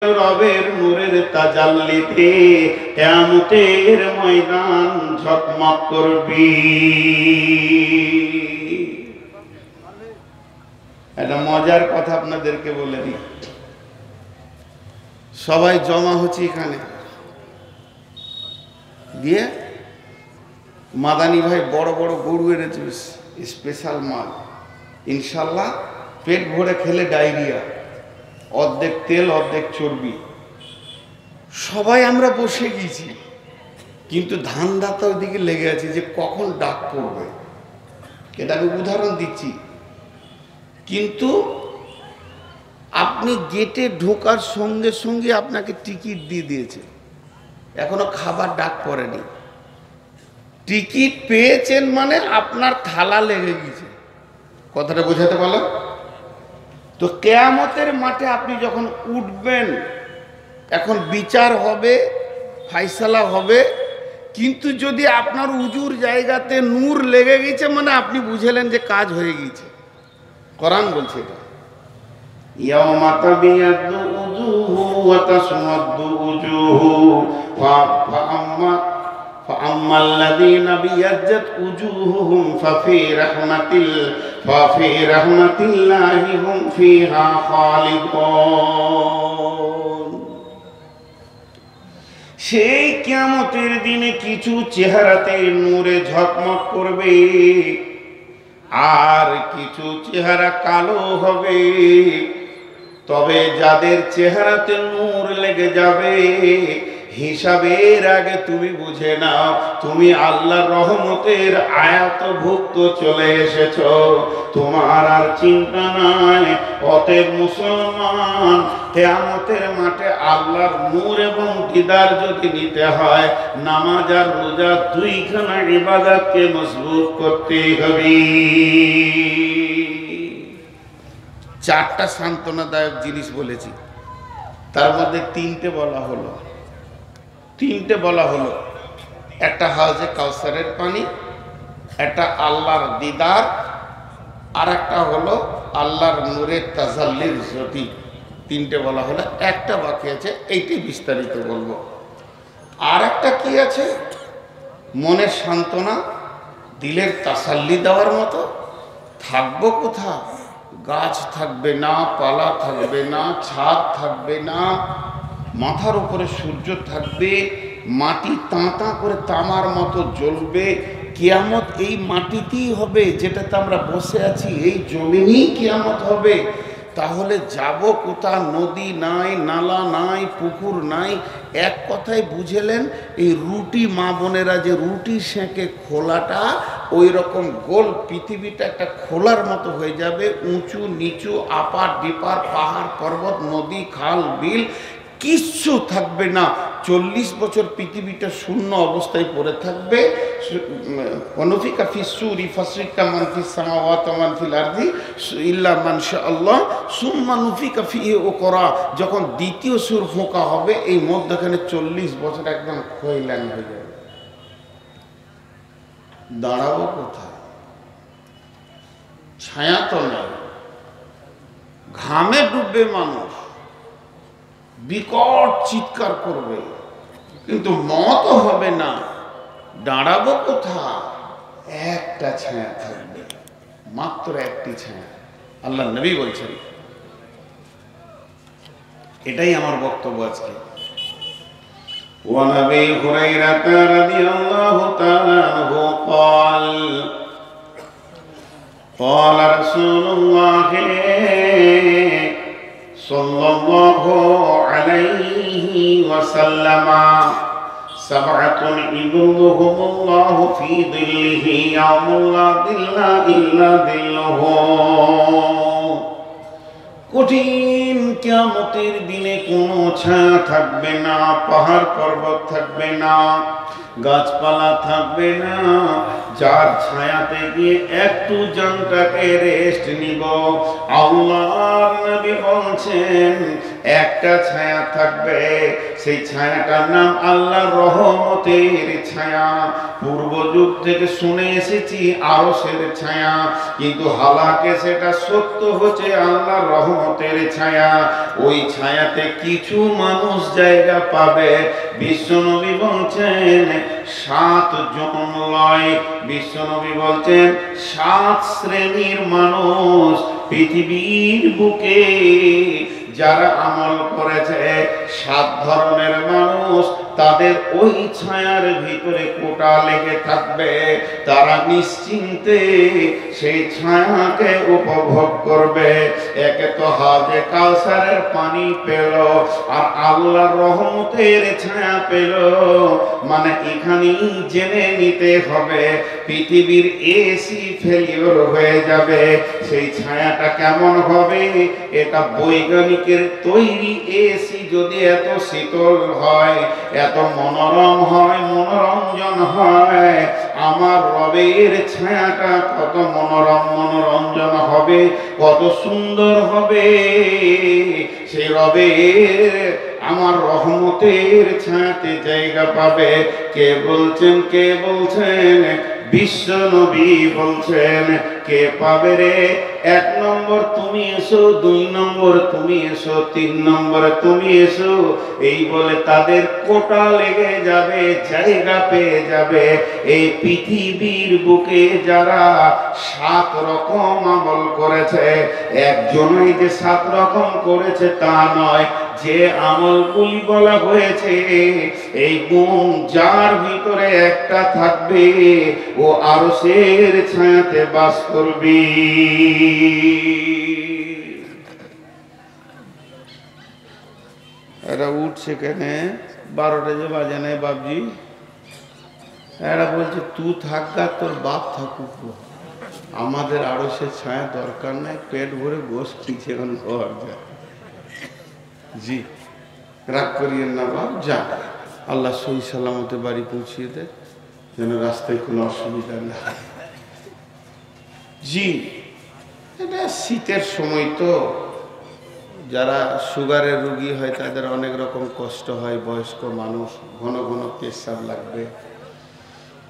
রবের নূরের তাজাল্লিতে কিয়ামতের ময়দান ঝকমক করবি। একটা মজার কথা আপনাদেরকে বলে দিই। সবাই জমা হচ্ছে এখানে, দিয়ে মাদানী ভাই বড় বড় গরু এনেছে, স্পেশাল মাল, ইনশাল্লাহ পেট ভরে খেলে ডায়রিয়া, অর্ধেক তেল অর্ধেক চর্বি। সবাই আমরা বসে গিয়েছি, কিন্তু ধান্দাটা ওইদিকে লেগে আছে যে কখন ডাক পড়বে। এটা আমি উদাহরণ দিচ্ছি। কিন্তু আপনি গেটে ঢোকার সঙ্গে সঙ্গে আপনাকে টিকিট দিয়ে দিয়েছে, এখনো খাবার ডাক পড়েনি। টিকিট পেয়েছেন মানে আপনার থালা লেগে গেছে। কথাটা বোঝাতে পারলাম তো? কিয়ামতের মাঠে আপনি যখন উঠবেন, এখন বিচার হবে, ফাইসালা হবে, কিন্তু যদি আপনার উজুর জায়গাতে নূর লেগে গেছে মানে আপনি বুঝলেন যে কাজ হয়ে গেছে। কোরআন বলছে এটা, ইয়াওমা তাবিয়াদু উজুহু ওয়া তাসওয়াদু উজুহু فأما الذين ابيضت وجوههم ففي رحمة الله هم فيها خالدون। সেই কিয়ামতের দিনে কিছু চেহারাতে নূরে ঝকমক করবে, আর কিছু চেহারা কালো হবে। তবে যাদের চেহারাতে নূর লেগে যাবে, হিসাবের আগে তুমি বুঝে নাও তুমি আল্লাহর রহমতের আয়াতভুক্ত চলে এসেছো, তোমার আর চিন্তা নাই। অতএব মুসলমান, কিয়ামতের মাঠে আল্লাহর নূর এবং দিদার যদি নিতে হয়, নামাজ আর রোজা দুইখানা ইবাদতকে মজবুত করতে হবে। চারটা সান্ত্বনাদায়ক জিনিস বলেছি, তার মধ্যে তিনটে বলা হলো। একটা হাউজে কাউসারের পানি, একটা আল্লাহর দিদার, আর একটা হলো আল্লাহর নূরের তাজাল্লির জ্যোতি। তিনটে বলা হলো, একটা বাকি আছে, এইটাই বিস্তারিত বলবো। আর একটা কি আছে? মনের সান্ত্বনা, দিলের তাসাল্লি দেওয়ার মতো। থাকবো কোথা? গাছ থাকবে না, পালা থাকবে না, ছাদ থাকবে না, মাথার উপরে সূর্য থাকবে, মাটি তাঁতা করে তামার মতো জ্বলবে। কিয়ামত এই মাটিতেই হবে, যেটাতে আমরা বসে আছি, এই জমিনেই কিয়ামত হবে। তাহলে যাব কোথা? নদী নাই, নালা নাই, পুকুর নাই। এক কথায় বুঝেলেন, এই রুটি মা বোনেরা যে রুটি সেঁকে খোলাটা, ওই রকম গোল পৃথিবীটা একটা খোলার মতো হয়ে যাবে। উঁচু নিচু, আপার ডিপার, পাহাড় পর্বত, নদী খাল বিল কিচ্ছু থাকবে না। 40 বছর পৃথিবীটা শূন্য অবস্থায় পড়ে থাকবে। ওয়ানুফিকা ফিস-সূরি ফাসইকা মান ফিস সামাওয়াতি ওয়া মান ফিল আরদি ইল্লা মান শাআল্লাহ সুম্মা নুফিকা ফিহি উখরা। যখন দ্বিতীয় সুর ফোঁকা হবে, এই মধ্যখানে 40 বছর একদম খয়লান হয়ে যাবে। দাঁড়াবো কোথায়? ছায়া তো নেই, ঘামে ডুববে মানুষ, বিকট চিৎকার করবে, কিন্তু মত হবে না। দাঁড়াবো কোথা? একটা ছায়া থাকবে, মাত্র একটি ছায়া। আল্লাহ নবী বলছেন, এটাই আমার বক্তব্য আজকে। ওয়া নবী হুরায়রা রাদিয়াল্লাহু তাআলা আনহু قال قال رسول الله صلى الله عليه وسلم سبعة يظلهم الله في ظله يوم لا ظل إلا ظله। কঠিন কিয়ামতের দিনে কোনো ছায়া থাকবে না, পাহাড় পর্বত থাকবে না, গাছপালা থাকবে না, যার ছায়াতে গিয়ে একটু জানটাকে রেস্ট নিব। আল্লাহর নবী বলছেন একটা ছায়া থাকবে, সেই ছায়াটার নাম আল্লাহর রহমতের ছায়া। পূর্ব যুগ থেকে শুনে এসেছি আরশের ছায়া, কিন্তু হালাকে সেটা সত্য হচ্ছে আল্লাহর রহমতের ছায়া। ওই ছায়াতে কিছু মানুষ জায়গা পাবে। বিশ্বনবী বলছেন 7 জন লয়, বিশ্বনবী বলছেন 7 শ্রেণীর মানুষ পৃথিবীর বুকে যারা আমল করেছে, 7 ধরনের মানুষ তাদের ওই ছায়ার ভিতরে কোটা লেগে থাকবে। তারা নিশ্চিন্তে সেই ছায়াকে উপভোগ করবে। একে তো হাজে কাউসারের পানি পেল, আর আল্লাহর রহমতের ছায়া পেল। মানে এখানেই জেনে নিতে হবে পৃথিবীর এসি ফেলিওর হয়ে যাবে। সেই ছায়াটা কেমন হবে? এটা বৈজ্ঞানিকের তৈরি এসি যদি এত শীতল হয়, এত মনোরম হয়, মনোরঞ্জন হয়, আমার রবের ছায়াটা কত মনোরম মনোরঞ্জন হবে, কত সুন্দর হবে। সেই রবের আমার রহমতের ছায়াতে জায়গা পাবে। কে বলছেন? কে বলছেন? বিশ্ব নবী বলছেন। কে পাবে রে? 1 নম্বর তুমি এসো, 2 নম্বর তুমি এসো, 3 নম্বর তুমি এসো। এই বলে তাদের কোটা লেগে যাবে, জায়গা পেয়ে যাবে। এই পৃথিবীর বুকে যারা 7 রকম আমল করেছে, একজনই যে 7 রকম করেছে তা নয়। যে আমলগুলি বলা হয়েছে, এই গুণ যার ভিতরে একটা থাকবে, ও আরশের ছায়াতে বাস করবে। এরা উঠছে কেন? 12টা যে বাজে নাই বাপজি। এরা বলছে তুই থাকগা, তোর বাপ থাকুক, আমাদের আরশের ছায়া দরকার নাই, পেট ভরে গোশ খেয়েছে এখন ঘর যা। জি, রাগ করিয়েন না বাপ, যা। আল্লাহ সহি সালামতে বাড়ি পৌঁছিয়ে দেয়, যেন রাস্তায় কোনো অসুবিধা না হয়। জি, এটা শীতের সময় তো, যারা সুগারের রোগী হয় তাদের অনেক রকম কষ্ট হয়, বয়স্ক মানুষ, ঘন ঘন পেশাব লাগবে।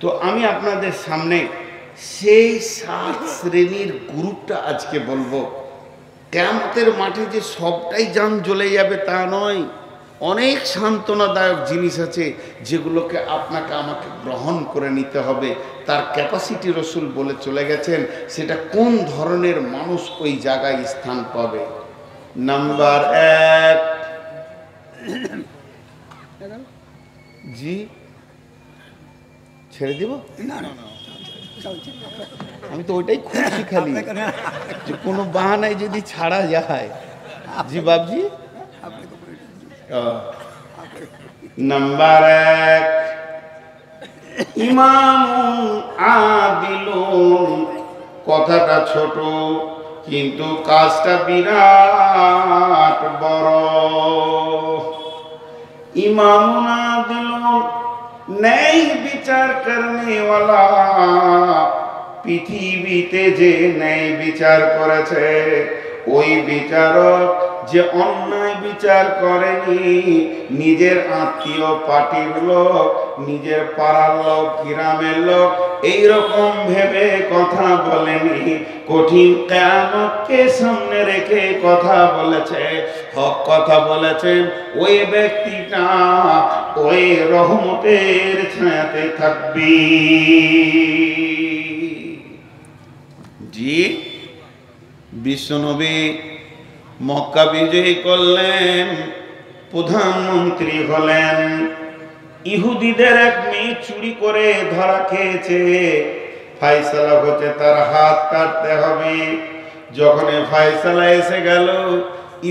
তো আমি আপনাদের সামনে সেই 7 শ্রেণীর গ্রুপটা আজকে বলবো। কিয়ামতের মাঠে যে সবটাই জান জ্বলে যাবে তা নয়, অনেক সান্ত্বনাদায়ক জিনিস আছে যেগুলোকে আপনাকে আমাকে গ্রহণ করে নিতে হবে। তার ক্যাপাসিটি রসুল বলে চলে গেছেন, সেটা কোন ধরনের মানুষ ওই জায়গায় স্থান পাবে। নাম্বার 1, জি ছেড়ে দিব? আমি তো ওইটাই খুঁজছি খালি, যে কোনো বাহানায় যদি ছাড়া যায়। জি বাবজি, নাম্বার 1, ইমাম আদিলুন। কথাটা ছোট কিন্তু কাজটা বিরাট বড়। ইমাম আদিলুন, ন্যায় বিচার করনে ওয়ালা। পৃথিবীতে যে ন্যায় বিচার করেছে, ওই বিচারক যে অন্যায় বিচার করেনি, নিজের আত্মীয় পার্টির লোক, নিজের পাড়ার লোক, গ্রামের লোক এইরকম ভেবে কথা বলেনি, কঠিন কিয়ামতকে সামনে রেখে কথা বলেছে, হক কথা বলেছেন। ওই ব্যক্তিটা ওই রহমতের ছায়াতে থাকবে। জি, বিশ্বনবী মক্কা বিজয় করলেন, প্রধানমন্ত্রী হলেন। ইহুদিদের এক মেয়ে চুরি করে ধরা খেয়েছে, ফায়সালা হচ্ছে তার হাত কাটতে হবে। যখন ফায়সালা এসে গেল,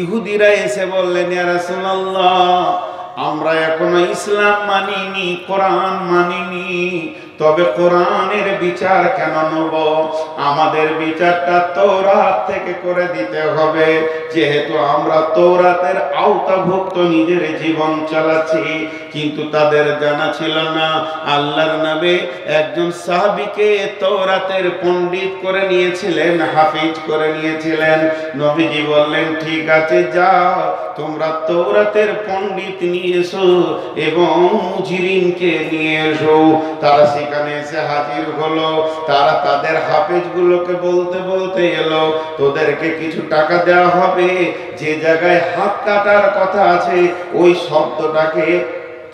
ইহুদিরা এসে বললেন, ইয়া রাসূলুল্লাহ, আমরা এখনো ইসলাম মানিনি, কোরআন মানিনি, তবে কোরআনের বিচার কেন নেব? আমাদের বিচারটা তৌরাত থেকে করে দিতে হবে, যেহেতু আমরা তৌরাতের আওতাভুক্ত নিজের জীবন চালাচ্ছি। কিন্তু তাদের জানা ছিল না আল্লাহর নবী একজন সাহাবীকে তৌরাতের পণ্ডিত করে নিয়েছিলেন, হাফিজ করে নিয়েছিলেন। নবীজি বললেন, ঠিক আছে, যাও তোমরা তৌরাতের পণ্ডিত নিয়ে এসো এবং মুজরিমকে নিয়ে এসো। তারা সেখানে এসে হাজির হলো। তারা তাদের হাফেজগুলোকে বলতে বলতে এলো, তোদেরকে কিছু টাকা দেওয়া হবে, যে জায়গায় হাত কাটার কথা আছে ওই শব্দটাকে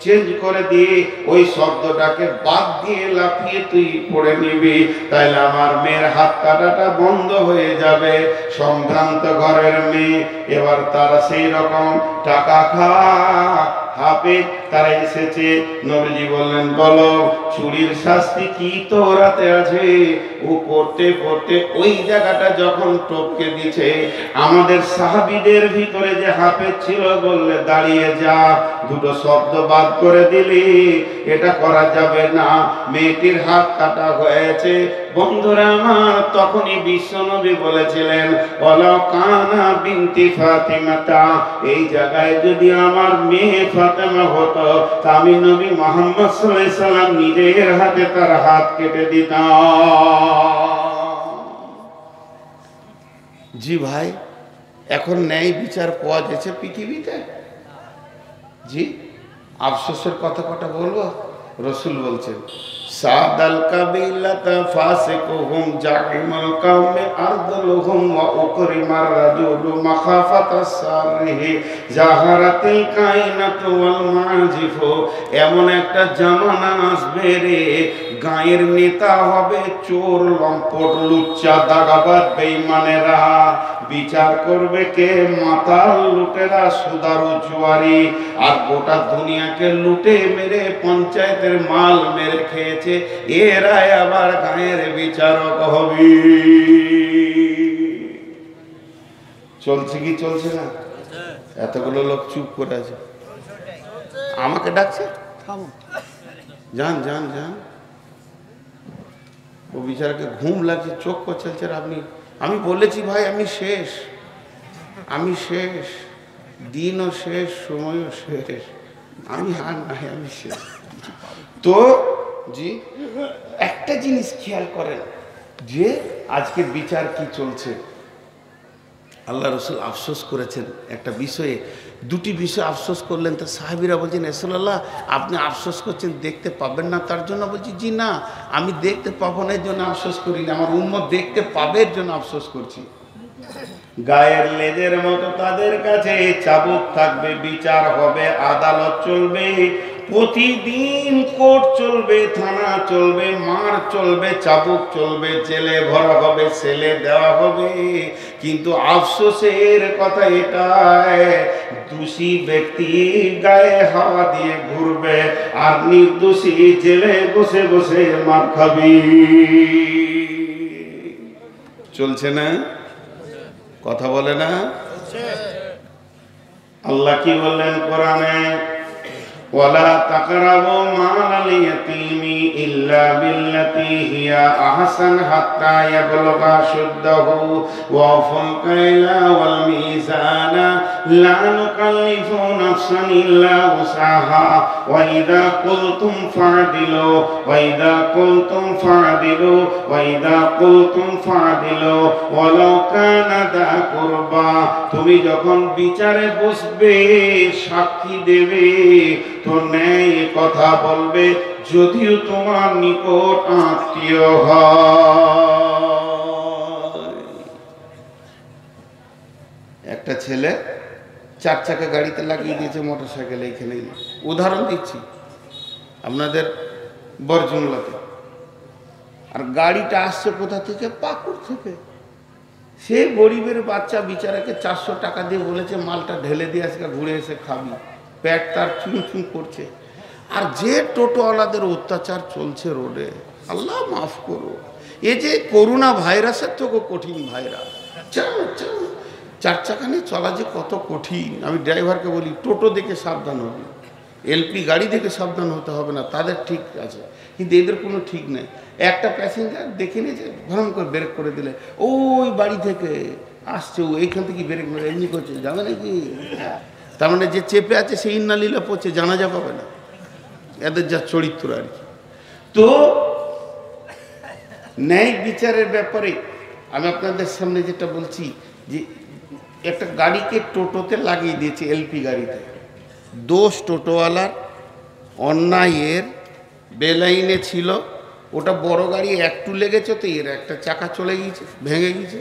চেঞ্জ করে দিয়ে ওই শব্দটাকে বাদ দিয়ে লাফিয়ে তুই পড়ে নিবি, তাইলে আমার মেয়ের হাত কাটাটা বন্ধ হয়ে যাবে। সম্ভ্রান্ত ঘরের মেয়ে, এবার তারা সেই রকম টাকা খাওয়া হাফেজ তারা এসেছে। নবীজি বললেন, বলো চুরির শাস্তি কি তৌরাতে আছে? ও পড়তে পড়তে ওই জায়গাটা যখন টপকে দিছে, আমাদের সাহাবীদের ভিতরে যে হাফেজ ছিল বললে, দাঁড়িয়ে যা, দুটো শব্দ বাদ করে দিলি, এটা করা যাবে না, মেয়েটির হাত কাটা হয়েছে। বন্ধুরা আমার, তখনই বিশ্বনবী বলেছিলেন, ওয়ালা কানা বিনতি ফাতিমাতা, এই জায়গায় যদি আমার মেয়ে ফাতেমা হতো, তা আমি নবী মুহাম্মদ সাল্লাল্লাহু আলাইহি সাল্লাম নিজের হাতে তার হাত কেটে দিতাম। জি ভাই, এখন ন্যায় বিচার পাওয়া যাচ্ছে পৃথিবীতে? জি, আফসোসের কথা কটা বলবো। রসুল বলছেন, সাদাল কাবিলাতা ফাসিকুহুম জাইমুল কওমে আরদুলুহুম ওয়া উকরিমার রাজুলু মাখাফাতাস সারিহি জাহারাতিল কায়নাতু ওয়াল মাজিফু। এমন একটা জামানা আসবে রে, গায়ের নেতা হবে চোর, লম্পট, লুচ্চা, দাগাবাজ, বেঈমানেরা। বিচার করবে কে? মাতাল লুটেরা, সুদারু, জুয়ারি। আর গোটা দুনিয়াকে লুটে মেরে পঞ্চায়েতের মাল মেরে খেয়েছে, এরাই আবার গায়ের বিচারক হবে। চলছে কি চলছে না? এতগুলো লোক চুপ করে আছে, আমাকে ডাকছে, যান যান যান। ও বিচারকে ঘুম লাগছে, চোখ কচলছে। আপনি, আমি বলেছি ভাই আমি শেষ, আমি শেষ, দিনও শেষ, সময়ও শেষ, আমি আর নাই, আমি শেষ। তো জি, একটা জিনিস খেয়াল করেন যে আজকে বিচার কি চলছে। আল্লাহ রসুল আফসোস করেছেন একটা বিষয়ে, দুটি বিষয় আফসোস করলেন। তো সাহাবীরা বলছেন, রাসূলুল্লাহ আপনি আফসোস করছেন দেখতে পাবেন না তার জন্য? বলছি, জি না, আমি দেখতে পাবো না এর জন্য আফসোস করি না, আমার উম্মত দেখতে পাবে এর জন্য আফসোস করছি। গায়ের লেজের মতো তাদের কাছে চাবুক থাকবে, বিচার হবে, আদালত চলবে, প্রতিদিন কোর্ট চলবে, থানা চলবে, মার চলবে, চাবুক চলবে, জেলে ভরা হবে, ছেলে দেওয়া হবে। কিন্তু আফসোসের কথা এটাই, দোষী ব্যক্তি গায়ে হাওয়া দিয়ে ঘুরবে আর নির্দোষী জেলে বসে বসে মার খাবি। চলছে না? কথা বলে না? আল্লাহ কি বললেন কোরআনে? ওয়ালা তাকরাবু মালাল ইয়াতীমি ইল্লা বিল্লাতী হিয়া আহসান হাত্তা ইয়াবলুগা শুদ্দাহু ওয়া আফুল কাইলা ওয়াল মিজানা লা নুকাল্লিফু নাফসান ইল্লা উসাহা ওয়া ইযা কুলতুম ফা'দিলু ওয়া ইযা কুলতুম ফা'দিলু ওয়া ইযা কুলতুম ফা'দিলু ওয়ালাউ কানা দা কুরবা। তুমি যখন বিচারে বসবে, সাক্ষী দেবে, তো ন্যায় কথা বলবে, যদিও তোমার নিকট আত্মীয় হয়। একটা ছেলে 4 চাকা গাড়িতে লাগিয়ে দিয়েছে মোটর সাইকেল, এইখানেই উদাহরণ দিচ্ছি আপনাদের বরজুমলাতে। আর গাড়িটা আসছে কোথা থেকে? পাকুড় থেকে। সে গরিবের বাচ্চা বিচারাকে 400 টাকা দিয়ে বলেছে মালটা ঢেলে দিয়ে আজকে ঘুরে এসে খাবি, পেট তার চুন চুন করছে। আর যে টোটোওয়ালাদের অত্যাচার চলছে রোডে, আল্লাহ মাফ করো, এ যে করোনা ভাইরাসের থেকেও কঠিন ভাইরাস। 4 চাকা নিয়ে চলা যে কত কঠিন। আমি ড্রাইভারকে বলি টোটো দেখে সাবধান হবি, এলপি গাড়ি থেকে সাবধান হতে হবে না, তাদের ঠিক আছে, কিন্তু এদের কোনো ঠিক নেই। একটা প্যাসেঞ্জার দেখে নিয়েছে, ভরম করে ব্রেক করে দিলে, ওই বাড়ি থেকে আসছে, ও এইখান থেকে ব্রেক মেরে এমনি করছে, যাবে নাকি? তার মানে যে চেপে আছে সেই ইন্নালিলা পড়ছে, জানাজা পাবে না। এদের যা চরিত্র আর কি। তো ন্যায় বিচারের ব্যাপারে আমি আপনাদের সামনে যেটা বলছি, যে একটা গাড়িকে টোটোতে লাগিয়ে দিয়েছে, এলপি গাড়িতে। দোষ টোটোওয়ালার, অন্যায়ের বেলাইনে ছিল। ওটা বড় গাড়ি, একটু লেগেছে তো এর একটা চাকা চলে গিয়েছে, ভেঙে গিয়েছে।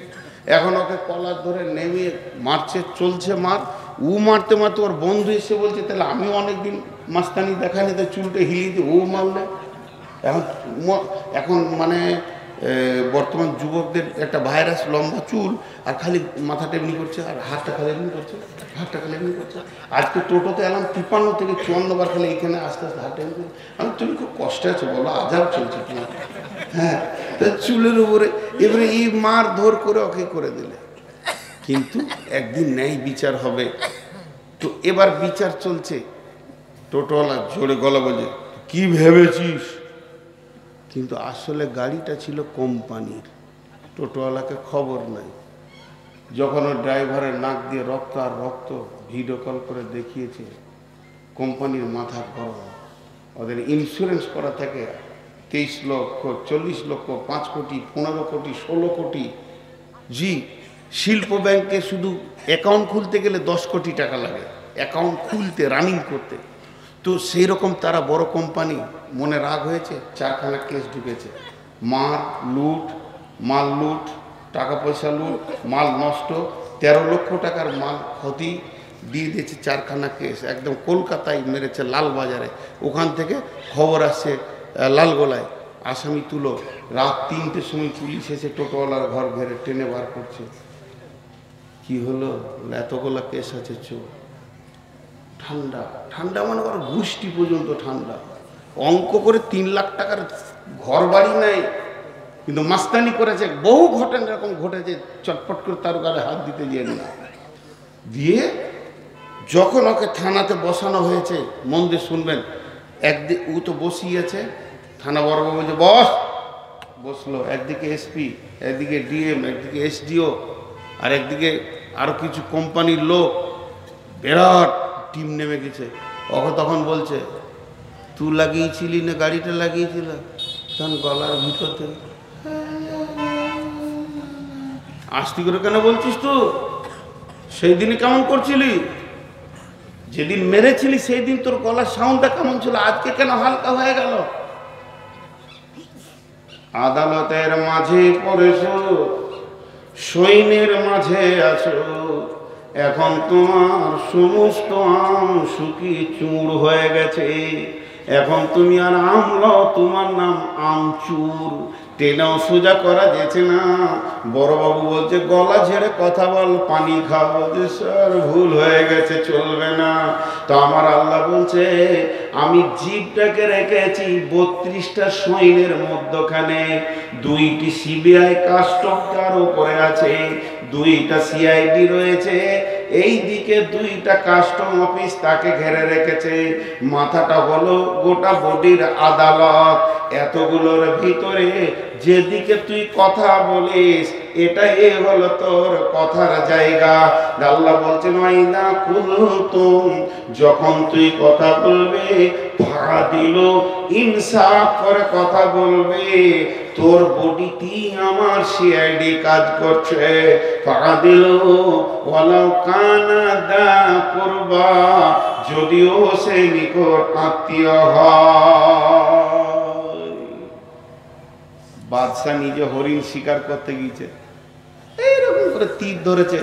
এখন ওকে কলার ধরে নেমে মারছে, চলছে মার। ও মারতে মারতে ওর বন্ধু এসে বলছে, তাহলে আমিও অনেকদিন মাস্তানি দেখানি, তো চুলটা হিলিয়ে দিয়ে ও মারলে। এখন মানে বর্তমান যুবকদের একটা ভাইরাস, লম্বা চুল আর খালি মাথাটা এমনি করছে, আর হাতটা খালি এমনি করছে, হাতটা খালি এমনি করছে। আজকে টোটোতে এলাম 53 থেকে 54 বার খালি এখানে আস্তে আস্তে হাতটা এমনি করছে। আমি, তুমি খুব কষ্টে আছো বলো, আজাব চলছে তোমার। হ্যাঁ, চুলের উপরে এবারে এই মার ধর করে ওকে করে দিলে। কিন্তু একদিন ন্যায় বিচার হবে। তো এবার বিচার চলছে। টোটোওয়ালা জোরে গলা বলছে, কি ভেবেছিস? কিন্তু আসলে গাড়িটা ছিল কোম্পানির, টোটোওয়ালাকে খবর নাই। যখন ওর ড্রাইভারের নাক দিয়ে রক্ত আর রক্ত, ভিডিও কল করে দেখিয়েছে, কোম্পানির মাথা গরম। ওদের ইন্স্যুরেন্স করা থাকে 23 লক্ষ, 40 লক্ষ, 5 কোটি, 15 কোটি, 16 কোটি। জি, শিল্প ব্যাংকে শুধু অ্যাকাউন্ট খুলতে গেলে 10 কোটি টাকা লাগে, অ্যাকাউন্ট খুলতে, রানিং করতে। তো সেই রকম তারা বড় কোম্পানি, মনে রাগ হয়েছে, 4খানা কেস ঢুকেছে। মাল লুট, টাকা পয়সা লুট, মাল নষ্ট, 13 লক্ষ টাকার মাল ক্ষতি দিয়ে দিয়েছে। 4খানা কেস একদম কলকাতায় মেরেছে, লালবাজারে। ওখান থেকে খবর আসছে লালগোলায়, আসামি তুলো। রাত 3টের সময় পুলিশ এসে টোটোওয়ালার ঘর ঘেরে টেনে বার করছে। কি হলো? এতগুলা কেস আছে, চোর। ঠান্ডা ঠান্ডা মানে ওর গোষ্ঠী পর্যন্ত ঠান্ডা। অঙ্ক করে 3 লাখ টাকার ঘর বাড়ি নেই, কিন্তু মাস্তানি করেছে। বহু ঘটনা এরকম ঘটেছে, চটপট করে তার গায়ে হাত দিতে যেন না দিয়ে। যখন ওকে থানাতে বসানো হয়েছে, মন দিয়ে শুনবেন, একদিকে ও তো বসিয়েছে, থানা বড়বাবু বলছে বস, বসলো। একদিকে এসপি, একদিকে ডিএম, একদিকে এসডিও, আর একদিকে আরো কিছু কোম্পানির লোক, বিরাট টিম নেমে গেছে। ওকে তখন বলছে, তুই লাগিয়েছিলি না গাড়িটা লাগিয়েছিল? তখন গলার ভিতর থেকে, আস্তি করে কেন বলছিস? তো সেই দিনই কেমন করছিলি? যেদিন মেরেছিলি সেই দিন তোর গলার সাউন্ডটা কেমন ছিল, আজকে কেন হালকা হয়ে গেল? আদালতের মাঝে পড়েছো, সৈন্যের মাঝে আছো, এখন তোমার সমস্ত আম শুকিয়ে চুর হয়ে গেছে। এখন তুমি আর আমল, তোমার নাম আমচুর। টেনেও সোজা করা যেছে না। বড়বাবু বলছে গলা ঝেড়ে কথা বল, পানি খাও। বলছে স্যার ভুল হয়ে গেছে, চলবে না। তো আমার আল্লাহ বলছে, আমি জিভটাকে রেখেছি 32টা সৈন্যের মধ্যখানে। 2টি সিবিআই কাস্টম তার উপরে আছে, 2টা সিআইডি রয়েছে, এই দিকে 2টা কাস্টম অফিস তাকে ঘিরে রেখেছে। মাথাটা হলো গোটা বডির আদালত। এতগুলোর ভিতরে যেদিকে তুই কথা বলিস, এটাই হলো তোর কথার জায়গা। আল্লাহ বলছেন, ওয়াইদা কুলতুম, যখন তুই কথা বলবে, ফাদিল, ইনসাফ করে কথা বলবে। তোর বডিটি আমার সিআইডি কাজ করছে। ফাদিল ওয়ালাউ কানা দা কুরবা, যদিও সে নিকট আত্মীয় হয়। বাদশাহ নিজে হরিণ শিকার করতে গিয়েছে, এইরকম করে তীর ধরেছে,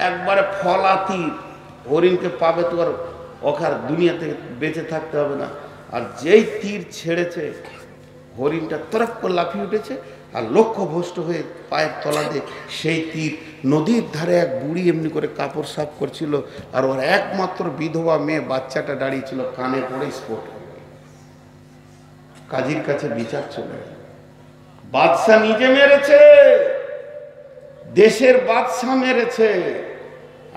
একবারে ফলা তীর। হরিণকে পাবে তো আর ওখার দুনিয়া থেকে বেঁচে থাকতে হবে না। আর যেই তীর ছেড়েছে, হরিণটা তরফ করে লাফিয়ে উঠেছে, আর লক্ষ্যভ্রষ্ট হয়ে পায়ের তলা দিয়ে সেই তীর। নদীর ধারে এক বুড়ি এমনি করে কাপড় সাফ করছিল, আর ওর একমাত্র বিধবা মেয়ে বাচ্চাটা দাঁড়িয়েছিল, কানে পড়ে স্পট। কাজীর কাছে বিচার চলে গেল। বাদশাহ নিজে মেরেছে, দেশের বাদশাহ মেরেছে,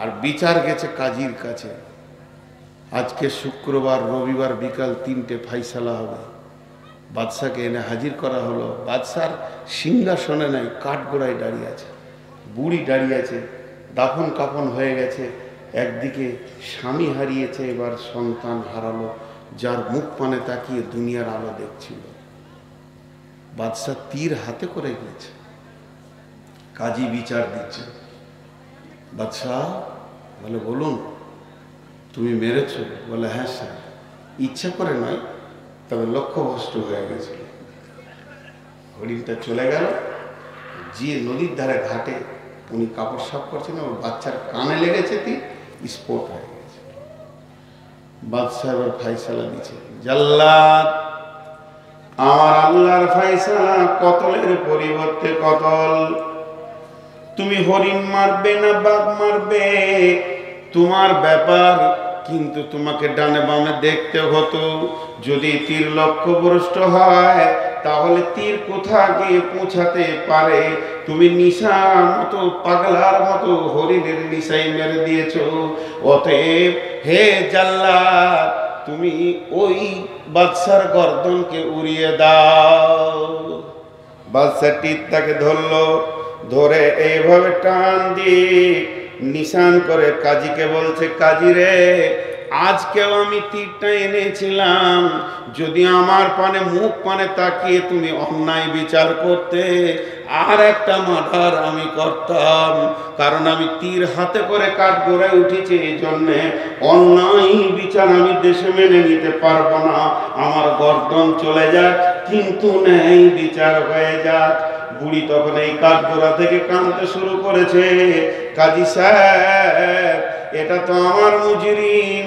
আর বিচার গেছে কাজীর কাছে। আজকে শুক্রবার, রবিবার বিকাল 3টে ফাইসালা হবে। বাদশাকে এনে হাজির করা হলো। বাদশার সিংহাসনে নাই, কাঠগোড়ায় দাঁড়িয়ে আছে, বুড়ি দাঁড়িয়ে আছে, দাফন কাফন হয়ে গেছে। একদিকে স্বামী হারিয়েছে, এবার সন্তান হারালো, যার মুখ পানে তাকিয়ে দুনিয়ার আলো দেখছিল। বাদশা তীর হাতে করে গেছে, কাজী বিচার দিচ্ছে। বাদশাহ বলে, বলুন তুমি মেরেছ? বলে, হ্যাঁ স্যার, ইচ্ছা করে নয়, তবে লক্ষ্যভ্রষ্ট হয়ে গেছিল। হরিণটা চলে গেল, যে নদীর ধারে ঘাটে উনি কাপড় সাফ করছেন, ওর বাচ্চার কানে লেগেছে, স্পট হয়ে গেছে। বাদশাহ এবার ফাইসালা দিচ্ছে, জাল্লাদ, আমার আল্লাহর ফাইসালা কতলের পরিবর্তে কতল। তুমি হরিণ মারবে না বাঘ মারবে তোমার ব্যাপার, কিন্তু তোমাকে ডানে বামে দেখতে হতো। যদি তীর লক্ষ্যভ্রষ্ট হয় তাহলে তীর কোথা গিয়ে পৌঁছাতে পারে। তুমি নিশার মতো, পাগলার মতো হরিণের নিশাই মেরে দিয়েছো। অতএব হে জাল্লাদ, তুমি ওই বাদশার গর্দনকে উড়িয়ে দাও। বাদশা তীর তাকে ধরলো, ধরে এইভাবে টান দিয়ে নিশান করে কাজীকে বলছে, কাজী রে, আজকেও আমি তীরটা এনেছিলাম, যদি আমার পানে মুখ পানে তাকিয়ে তুমি অন্যায় বিচার করতে, আর একটা মার্ডার আমি করতাম। কারণ আমি তীর হাতে করে কাঠগোড়ায় উঠেছি, এই জন্যে অন্যায় বিচার আমি দেশে মেনে নিতে পারবো না। আমার গর্দন চলে যাক, কিন্তু ন্যায় বিচার হয়ে যাক। বুড়ি তখন এই কাঠগোড়া থেকে কাঁদতে শুরু করেছে, কাজী সাহেব, এটা তো আমার মুজরিম,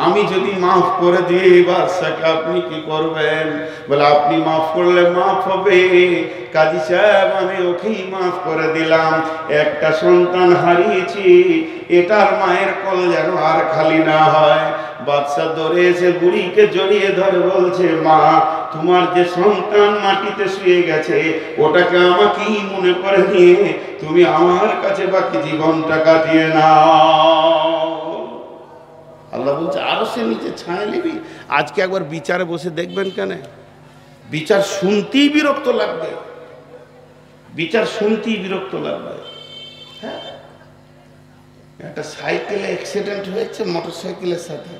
আমি যদি মাফ করে দিই বাদশাকে আপনি কি করবেন? বলে, আপনি মাফ করলে মাফ হবে। কাজী সাহেব, আমি ওকেই মাফ করে দিলাম। একটা সন্তান হারিয়েছি, এটার মায়ের কল যেন আর খালি না হয়। বাদশা ধরে এসে বুড়িকে জড়িয়ে ধরে বলছে, মা, তোমার যে সন্তান মাটিতে শুয়ে গেছে, ওটাকে আমাকেই মনে করে নিয়ে তুমি আমার কাছে বাকি জীবনটা কাটিয়ে নাও। আল্লাহ বলছে, আরো সে নিচে ছায়া নিবি। আজকে একবার বিচারে বসে দেখবেন, কেন বিচার শুনতেই বিরক্ত লাগবে, বিচার শুনতেই বিরক্ত লাগবে। হ্যাঁ, একটা সাইকেলে অ্যাক্সিডেন্ট হয়েছে মোটর সাইকেলের সাথে,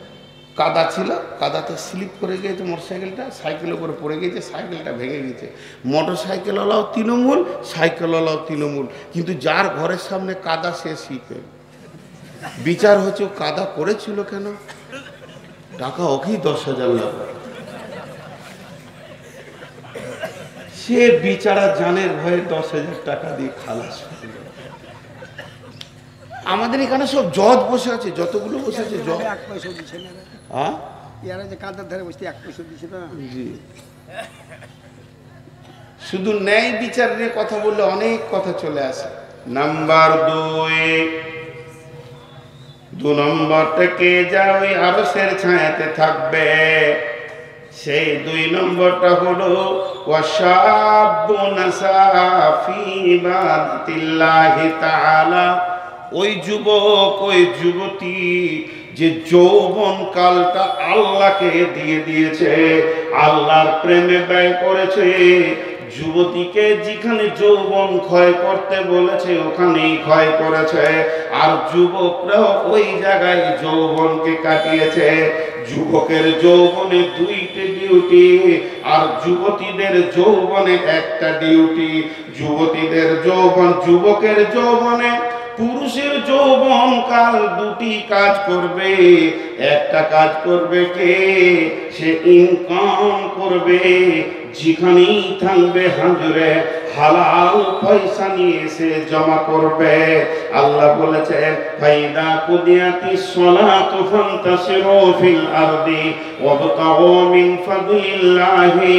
কাদা ছিল, কাদাতে স্লিপ করে গিয়েছে মোটরসাইকেলটা, সাইকেলের উপরে পড়ে গিয়েছে, সাইকেলটা ভেঙে গেছে। মোটর সাইকেলওয়ালাও তৃণমূল, সাইকেলওয়ালাও তৃণমূল, কিন্তু যার ঘরের সামনে কাদা সে শিপে। বিচার হচ্ছে, কাদা করেছিল কেন, টাকা ওকেই 10,000 লাগবে। সে বিচারা জানের ভয়ে 10,000 টাকা দিয়ে খালাস। আমাদের এখানে সব জজ বসে আছে, যতগুলো বসে আছে জজ। হ্যাঁ, শুধু ন্যায় বিচার নিয়ে কথা বললে অনেক কথা চলে আসে। নাম্বার 2 নম্বরটাকে যা ওই আরশের ছায়াতে থাকবে, সেই 2 নম্বরটা হলো ওয়াশাবুন নাসাফি ইবাদাতিল্লাহি তাআলা। ওই যুবক, ওই যুবতী যে যৌবন কালটা আল্লাহকে দিয়ে দিয়েছে, আল্লাহর প্রেমে ব্যয় করেছে। যুবতীকে যেখানে যৌবন ক্ষয় করতে বলেছে ওখানেই ক্ষয় করেছে, আর যুবকরাও ওই জায়গায় যৌবনকে কাটিয়েছে। যুবকের যৌবনে 2টি ডিউটি, আর যুবতীদের যৌবনে 1টা ডিউটি। যুবতীদের যৌবন, যুবকের যৌবনে পুরুষের যৌবন কাল 2টি কাজ করবে। একটা কাজ করবে কে? সে ইনকাম করবে, যেখানেই থাকবে হাজুরে হালাল পয়সা নিয়ে সে জমা করবে। আল্লাহ বলেছেন, ফাইদা কুদিয়াতিস সালাতু ফান্তাশিরু ফিল আরদি ওয়াবতাগু মিন ফাদলিল্লাহি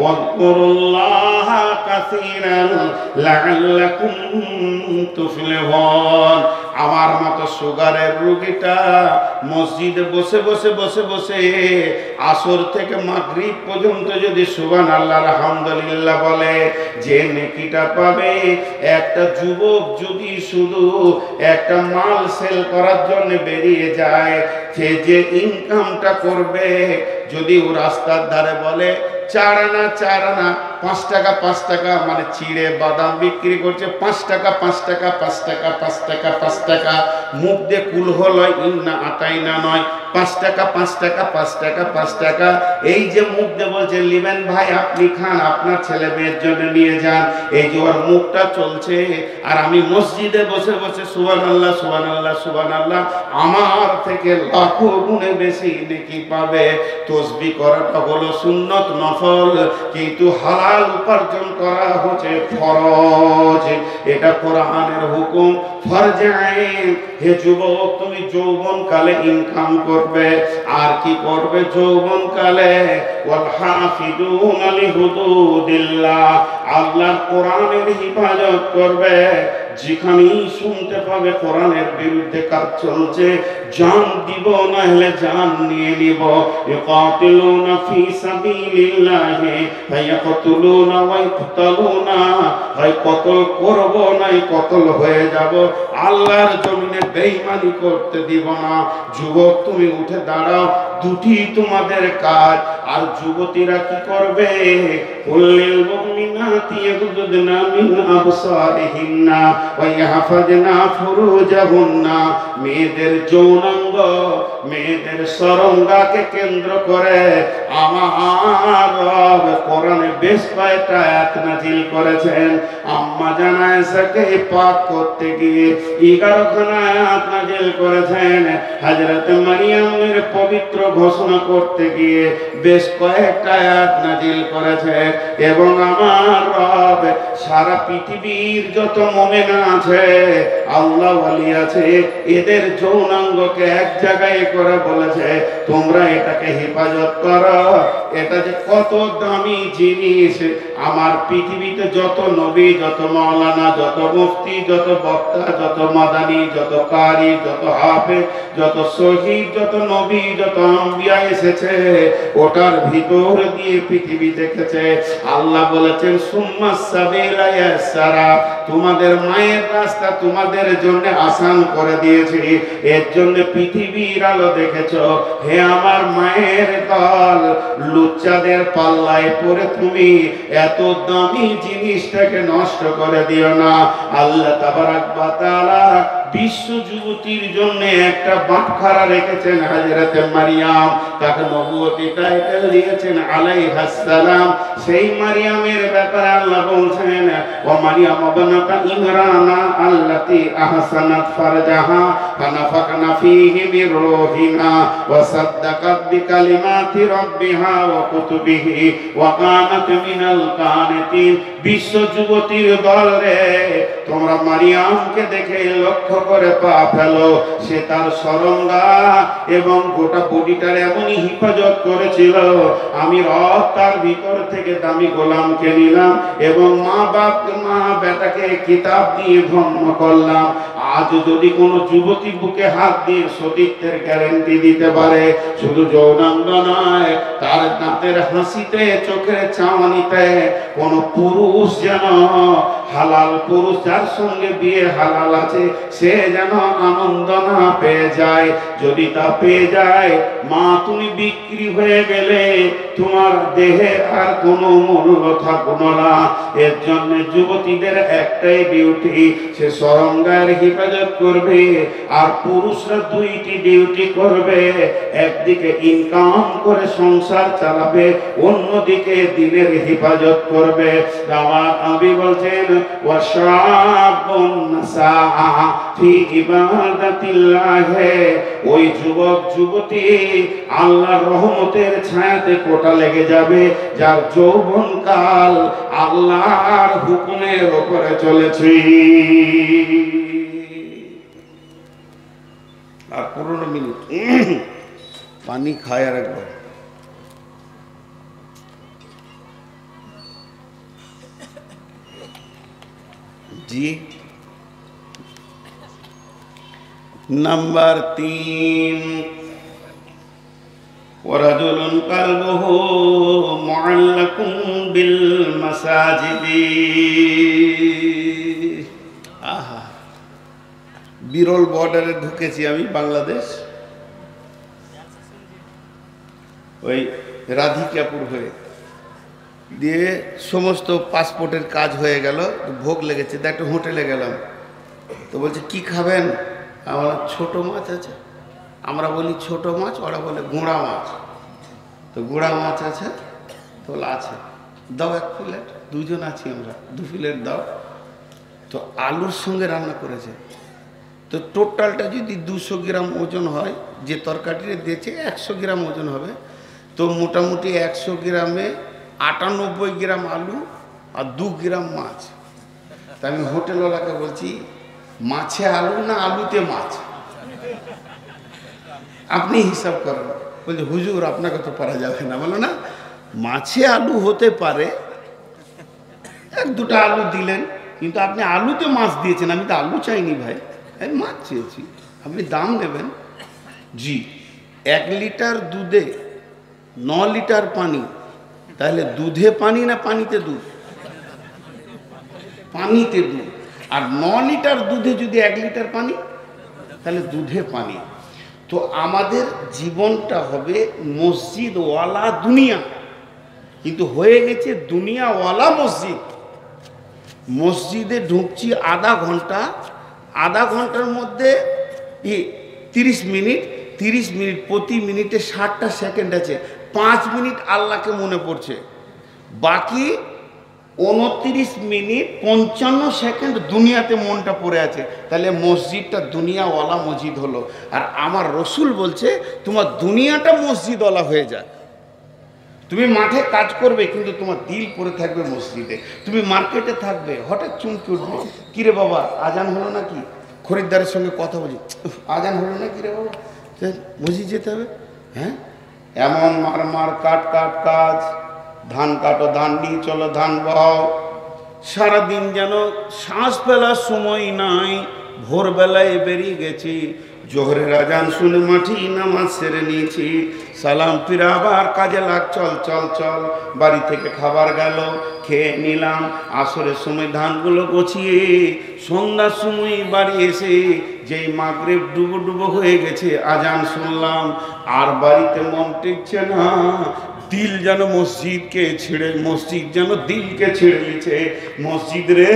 ওয়াযকুরুল্লাহ আল্লাহা কাসীরান লাআল্লাকুম তুফলিহুন। আমার মতো সুগারের রোগীটা মসজিদে বসে বসে বসে বসে আসর থেকে মাগরিব পর্যন্ত যদি সুবহানাল্লাহ আলহামদুলিল্লাহ বলে, যে নেকিটা পাবে, একটা যুবক যদি শুধু একটা মাল সেল করার জন্য বেরিয়ে যায়, সে যে ইনকামটা করবে, যদি ও রাস্তার ধারে বলে 4 আনা 4 আনা 5 টাকা 5 টাকা, মানে চিড়ে বাদাম বিক্রি করছে 5 টাকা 5 টাকা 5 টাকা 5 টাকা 5 টাকা, মুখ দিয়ে কুল হলো ইন্না আটাই না নয়, 5 টাকা 5 টাকা 5 টাকা 5 টাকা, এই যে মুখ দিয়ে বলছে লিবেন ভাই আপনি খান, আপনার ছেলে মেয়ের জন্য নিয়ে যান, এই যে ওর মুখটা চলছে, আর আমি মসজিদে বসে বসে সুবহানাল্লাহ সুবহানাল্লাহ সুবহানাল্লাহ, আমার থেকে লাখো গুণে বেশি নেকি পাবে। তাসবিহ করাটা হলো সুন্নত নফল, কিন্তু হালাল উপার্জন করা হচ্ছে ফরজ, এটা কোরআনের হুকুম, ফরজে আইন। হে যুবক, তুমি যৌবন কালে ইনকাম করবে, আর কি করবে যৌবন কালে? ওয়াল হাফিজুনা লিহুদুদিল্লাহ, আল্লাহর কোরআনের হিফাজত করবে। যেখানেই শুনতে পাবে কোরআনের বিরুদ্ধে কাজ চলছে, জান দিব না হলে জান নিয়ে নিব। ইকাতিলুনা ফি সাবিলিল্লাহি ফায়াকতুলুনা ওয়া ইকতালুনা, হয় কতল করব নাই কতল হয়ে যাব, আল্লাহর জমিনে বেঈমানি করতে দিব না। যুবক তুমি উঠে দাঁড়াও, দুটি তোমাদের কাজ। আর যুবতীরা কি করবে? কুল্লিল মুমিনাতি ইয়াগুদুনা মিন আবসারিহিন্না ওয়া ইয়াহফাজনা ফুরুজাহুন্না, মেয়েদের যৌনাঙ্গ, মেয়েদের সরঙ্গাকে কেন্দ্র করে আমার রব কোরআনে বেশ কয়েকটা আয়াত নাযিল করেছেন। আম্মা জান আয়েশাকে পাক করতে গিয়ে 11 খানা আয়াত নাযিল করেছেন। হযরত মারিয়ামের পবিত্র ঘোষণা করতে গিয়ে বেশ কয়েকটা আয়াত নাযিল করেছেন। এবং আমার রব সারা পৃথিবীর যত মুমিন আছে, আল্লাহ ওয়ালি আছে, এদের যৌনাঙ্গকে এক জায়গায় করে বলেছে তোমরা এটাকে হেফাজত করো। এটা যে কত দামি জিনিস, আমার পৃথিবীতে যত নবী, যত মাওলানা, যত মুফতি, যত বক্তা, যত মাদানী, যত কারি, যত হাফেজ, যত শহীদ, যত নবী, যত আম্বিয়া এসেছে, ওটার ভিতর দিয়ে পৃথিবী দেখেছে। আল্লাহ বলেছেন সুম্মাস সাবিলা ইয়াসসারা, তোমাদের মায়ের রাস্তা তোমাদের জন্য আসান করে দিয়েছি, এর জন্য পৃথিবীর আলো দেখেছো। হে আমার মায়ের দল, লুচ্চাদের পাল্লায় পড়ে তুমি এত দামি জিনিসটাকে নষ্ট করে দিও না। আল্লাহ তাবারাক ওয়া তাআলা বিশ্ব যুবতীর জন্য একটা বাটখারা রেখেছেন, হযরতে মারিয়াম, তাকে নবুয়তি টাইটেল দিয়েছেন আলাইহাস সালাম। সেই মারিয়ামের ব্যাপারে আল্লাহ বলছেন ওয়া মারিয়াম ইবনাতা ইমরানা আল্লাতী আহসানাত ফারজাহা ফানাফাকনা ফীহি মির রূহিনা ওয়া সাদ্দাকাত বিকালিমাতি রাব্বিহা ওয়া কুতুবিহি ওয়া কানাত মিনাল কানিতিন। বিশ্ব যুবতীর দল রে, তোমরা মারিয়ামকে দেখে লক্ষ্য করে পা ফেলো, সে তার সরঙ্গা এবং গোটা বডিটার এমনই হিফাজত করেছিল। আমি রব তার ভিতর থেকে দামি গোলামকে নিলাম এবং মা বেটাকে কিতাব দিয়ে ধন্য করলাম। আজ যদি কোনো যুবতী বুকে হাত দিয়ে সতীত্বের গ্যারেন্টি দিতে পারে, শুধু যৌনাঙ্গ নয়, তার দাঁতের হাসিতে, চোখের চাওয়ানিতে কোনো পুরুষ যেন, হালাল পুরুষ যার সঙ্গে বিয়ে হালাল আছে, সে যেন আনন্দ না পেয়ে যায়। যদি তা পেয়ে যায়, মা তুমি বিক্রি হয়ে গেলে তোমার দেহে আর কোনো মূল্য থাকলো না। এর জন্য যুবতীদের একটাই ডিউটি, সে সরঙ্গার হিফাজত করবে, আর পুরুষরা দুইটি ডিউটি করবে। একদিকে ইনকাম করে সংসার চালাবে, অন্যদিকে দিনের হিফাজত করবে। আমার নবী বলছেন ওয়াশাবুন নাসা ফি ইবাদাতিল্লাহ, ওই যুবক যুবতী আল্লাহর রহমতের ছায়াতে কোটা লেগে যাবে, যার যৌবনকাল আল্লাহর হুকুমের উপরে চলেছে। আর 15 মিনিট পানি খায় আর একবার। জি। নাম্বার 3, ওয়ারাজুলুন কালবুহু মুআল্লাকুন বিল মাসাজিদি। আহা, বিরল বর্ডারে ঢুকেছি আমি বাংলাদেশ, ওই রাধিকাপুর হয়ে দিয়ে সমস্ত পাসপোর্টের কাজ হয়ে গেল, ভোগ লেগেছে, তো একটা হোটেলে গেলাম, তো বলছে কি খাবেন? আমার ছোট মাছ আছে, আমরা বলি ছোট মাছ, ওরা বলে গুঁড়া মাছ, তো গুঁড়া মাছ আছে, তো বলে আছে, দাও 1 প্লেট, 2 জন আছি আমরা, 2 প্লেট দাও। তো আলুর সঙ্গে রান্না করেছে, তো টোটালটা যদি 200 গ্রাম ওজন হয়, যে তরকারিটা দিয়েছে 100 গ্রাম ওজন হবে, তো মোটামুটি 100 গ্রামে 98 গ্রাম আলু আর 2 গ্রাম মাছ। তা আমি হোটেলওয়ালাকে বলছি, মাছে আলু না আলুতে মাছ, আপনি হিসাব করেন। বলছে হুজুর আপনাকে তো পারা যাবে না। বলো না, মাছে আলু হতে পারে, 1-2টা আলু দিলেন, কিন্তু আপনি আলুতে মাছ দিয়েছেন, আমি তো আলু চাইনি ভাই, আমি মাছ চেয়েছি, আপনি দাম নেবেন। জি, 1 লিটার দুধে 9 লিটার পানি, তাহলে দুধে পানি না পানিতে দুধ? পানিতে দুধ। আর 9 লিটার দুধে যদি 1 লিটার পানি, তাহলে দুধে পানি। তো আমাদের জীবনটা হবে মসজিদওয়ালা দুনিয়া, কিন্তু হয়ে গেছে দুনিয়াওয়ালা মসজিদ। মসজিদে ঢুকছি আধা ঘন্টা, আধা ঘন্টার মধ্যে 30 মিনিট, 30 মিনিট, প্রতি মিনিটে 60টা সেকেন্ড আছে, 5 মিনিট আল্লাহকে মনে পড়ছে, বাকি 29 মিনিট 55 সেকেন্ড দুনিয়াতে মনটা পড়ে আছে। তাহলে মসজিদটা দুনিয়াওয়ালা মসজিদ হলো। আর আমার রসুল বলছে তোমার দুনিয়াটা মসজিদওয়ালা হয়ে যায়। তুমি মাঠে কাজ করবে কিন্তু তোমার দিল পড়ে থাকবে মসজিদে। তুমি মার্কেটে থাকবে, হঠাৎ চমকে উঠবে, কিরে বাবা আজান হলো নাকি? খরিদ্দারের সঙ্গে কথা বলি, আজান হলো না কিরে বাবা, মসজিদ যেতে হবে। হ্যাঁ, এমন মার কাট কাজ, ধান কাটো, ধান নিয়ে চলো, ধান বহাও, সারাদিন যেন শ্বাস ফেলার সময় নাই। ভোরবেলায় বেরিয়ে গেছি, জোহরের আজান শুনে মাঠি নামাজ সেরে নিয়েছি, সালাম ফিরে আবার কাজে লাগ, চল চল চল। বাড়ি থেকে খাবার গেল, খেয়ে নিলাম, আসরের সময় ধানগুলো গছিয়ে সন্ধ্যার সময় বাড়ি এসে যেই মাগরিব ডুবো ডুবো হয়ে গেছে, আজান শুনলাম, আর বাড়িতে মন টিকছে না, দিল যেন মসজিদকে ছেড়ে, মসজিদ যেন দিলকে ছেড়ে নিচ্ছে। মসজিদ রে,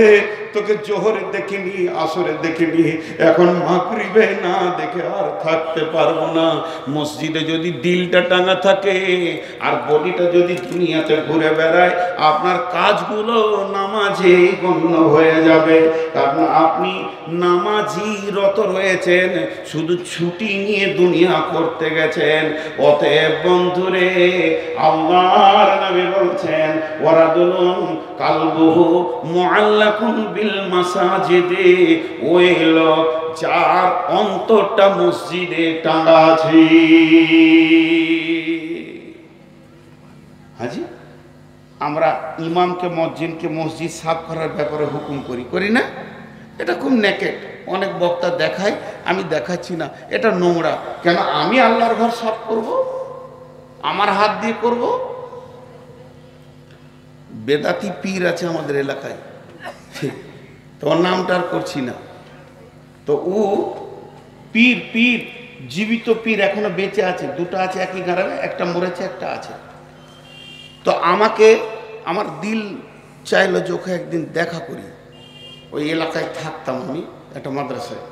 তোকে জোহরে দেখিনি, আসরে দেখিনি, এখন মাগরিবে না দেখে আর থাকতে পারবো না। মসজিদে যদি দিলটা টাঙা থাকে আর বডিটা যদি দুনিয়াতে ঘুরে বেড়ায়, আপনার কাজগুলো নামাজে গণ্য হয়ে যাবে। কারণ আপনি নামাজি রত রয়েছেন, শুধু ছুটি নিয়ে দুনিয়া করতে গেছেন। অতএব বন্ধুরে, আল্লাহর নবী বলছেন ওয়ারাদুলুন কালবুহু মুআল্লাকুন বিল মাসাজিদে, ওই লোক যার অন্তরটা মসজিদে টাঙা আছে। হাজি, আমরা ইমামকে মুয়াজ্জিনকে মসজিদ সাফ করার ব্যাপারে হুকুম করি না? এটা খুব নেকেট, অনেক বক্তা দেখায়, আমি দেখাচ্ছি না, এটা নোংরা। কেন আমি আল্লাহর ঘর সাফ করব? আমার হাত দিয়ে করব? বেদাতি পীর আছে আমাদের এলাকায়, তোর নামটা আর করছি না, তো ও পীর জীবিত পীর এখনো বেঁচে আছে, 2টা আছে একই গ্রামে, একটা মরেছে একটা আছে। তো আমাকে আমার দিল চাইলো যে ওকে একদিন দেখা করি। ওই এলাকায় থাকতাম আমি, একটা মাদ্রাসায়।